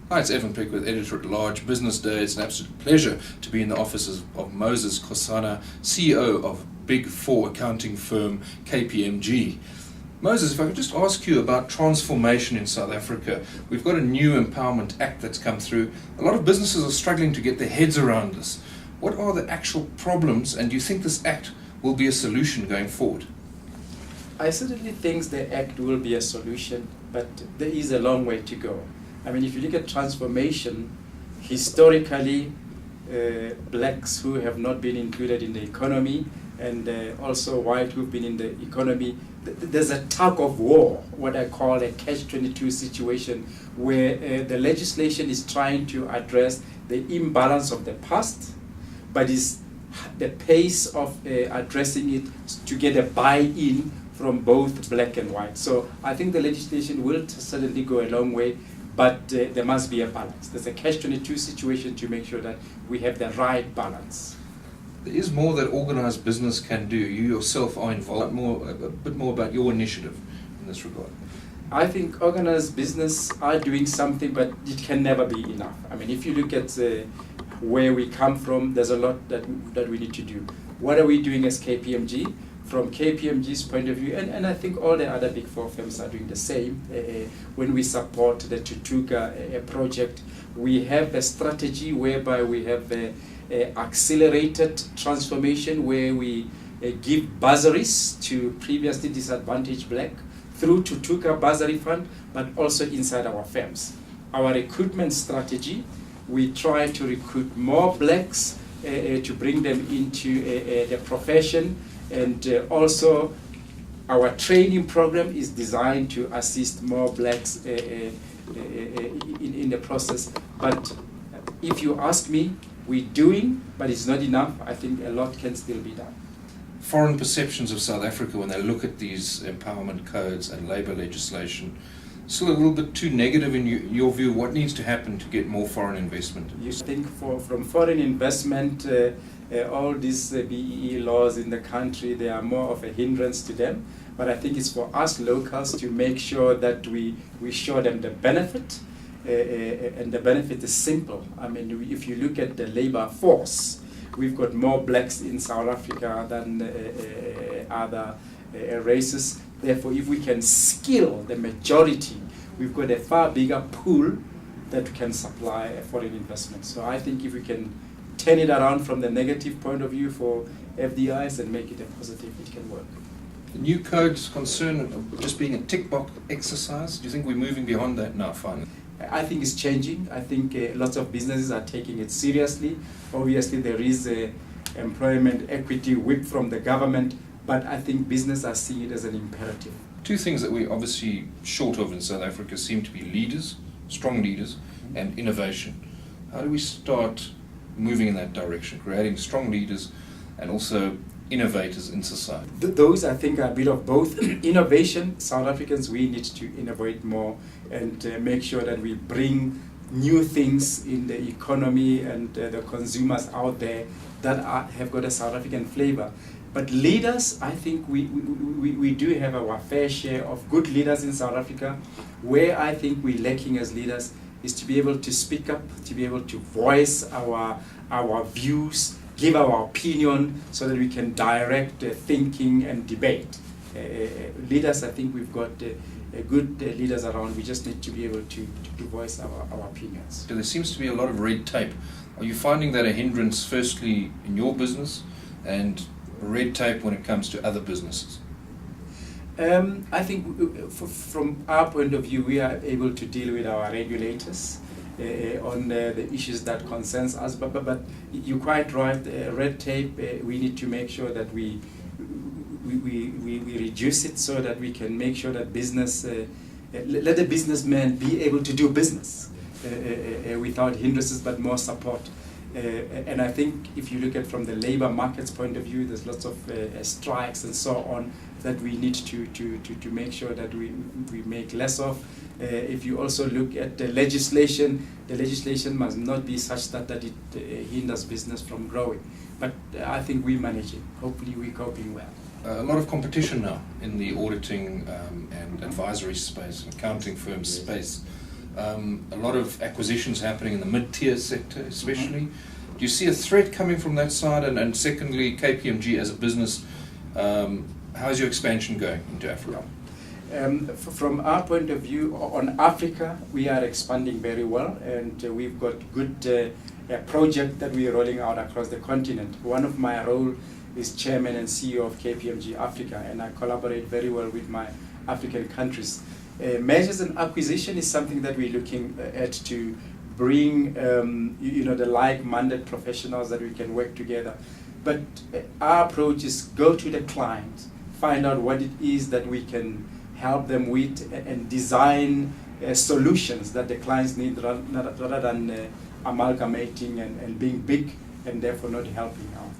Hi, it's Evan Pickworth, Editor-at-Large, Business Day. It's an absolute pleasure to be in the offices of Moses Kgosana, CEO of Big Four accounting firm KPMG. Moses, if I could just ask you about transformation in South Africa. We've got a new Empowerment Act that's come through. A lot of businesses are struggling to get their heads around this. What are the actual problems, and do you think this Act will be a solution going forward? I certainly think the Act will be a solution, but there is a long way to go. I mean, if you look at transformation, historically, blacks who have not been included in the economy and also white who've been in the economy, there's a tug of war, what I call a catch-22 situation, where the legislation is trying to address the imbalance of the past, but is the pace of addressing it to get a buy-in from both black and white. So I think the legislation will certainly go a long way, but there must be a balance. There's a catch-22 situation to make sure that we have the right balance. There is more that organised business can do. You yourself are involved. A bit more about your initiative in this regard. I think organised business are doing something, but it can never be enough. I mean, if you look at where we come from, there's a lot that we need to do. What are we doing as KPMG? From KPMG's point of view, and I think all the other Big Four firms are doing the same. When we support the Tutuka project, we have a strategy whereby we have accelerated transformation, where we give bursaries to previously disadvantaged black through Tutuka Bursary Fund, but also inside our firms. Our recruitment strategy, we try to recruit more blacks to bring them into the profession. And also, our training program is designed to assist more blacks in the process. But if you ask me, we're doing, but it's not enough. I think a lot can still be done. Foreign perceptions of South Africa when they look at these empowerment codes and labour legislation, still a little bit too negative in your view. What needs to happen to get more foreign investment? You think from foreign investment, all these BEE laws in the country, they are more of a hindrance to them. But I think it's for us locals to make sure that we show them the benefit. And the benefit is simple. I mean, if you look at the labor force, we've got more blacks in South Africa than other races. Therefore, if we can skill the majority, we've got a far bigger pool that can supply foreign investment. So I think if we can turn it around from the negative point of view for FDIs and make it a positive, it can work. The new code's concern of just being a tick box exercise, do you think we're moving beyond that now finally? I think it's changing. I think lots of businesses are taking it seriously. Obviously, there is a employment equity whip from the government, but I think business are seeing it as an imperative. Two things that we're obviously short of in South Africa seem to be leaders, strong leaders, and innovation. How do we start moving in that direction, creating strong leaders and also innovators in society? Those, I think, are a bit of both. Innovation, South Africans, we need to innovate more and make sure that we bring new things in the economy and the consumers out there that have got a South African flavor. But leaders, I think we do have our fair share of good leaders in South Africa. Where I think we're lacking as leaders is to be able to speak up, to be able to voice our views, give our opinion, so that we can direct thinking and debate. Leaders, I think we've got good leaders around. We just need to be able to voice our opinions. So there seems to be a lot of red tape. Are you finding that a hindrance, firstly, in your business, and red tape when it comes to other businesses? I think from our point of view, we are able to deal with our regulators on the issues that concerns us. But you're quite right. Red tape. We need to make sure that we reduce it so that we can make sure that business let the businessman be able to do business without hindrances, but more support. And I think if you look at from the labor market's point of view, there's lots of strikes and so on that we need to make sure that we make less of. If you also look at the legislation must not be such that it hinders business from growing. But I think we're managing. Hopefully we're coping well. A lot of competition now in the auditing and advisory space, accounting firm space. a lot of acquisitions happening in the mid-tier sector especially. Do you see a threat coming from that side? And secondly, KPMG as a business, how is your expansion going into Africa? From our point of view, on Africa, we are expanding very well, and we've got good project that we are rolling out across the continent. One of my role is chairman and CEO of KPMG Africa, and I collaborate very well with my African countries. Mergers and acquisition is something that we're looking at to bring the like-minded professionals that we can work together. But our approach is go to the client, find out what it is that we can help them with, and design solutions that the clients need rather than amalgamating and being big and therefore not helping out.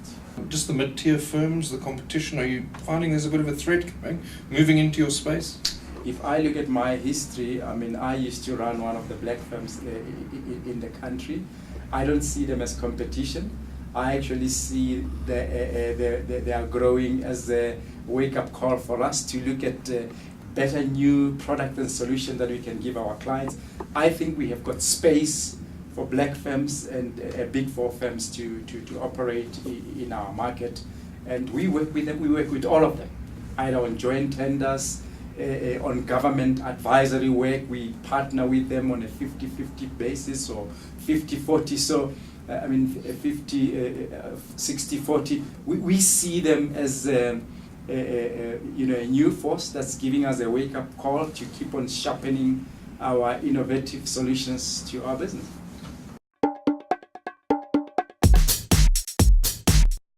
Just the mid-tier firms, the competition, are you finding there's a bit of a threat coming, moving into your space? If I look at my history, I mean, I used to run one of the black firms in the country. I don't see them as competition. I actually see they are growing as a wake-up call for us to look at better new product and solution that we can give our clients. I think we have got space for black firms and big four firms to operate in our market. And we work with them, we work with all of them, either on joint tenders, on government advisory work. We partner with them on a 50-50 basis or 50-40. So, 60-40. We see them as a new force that's giving us a wake-up call to keep on sharpening our innovative solutions to our business.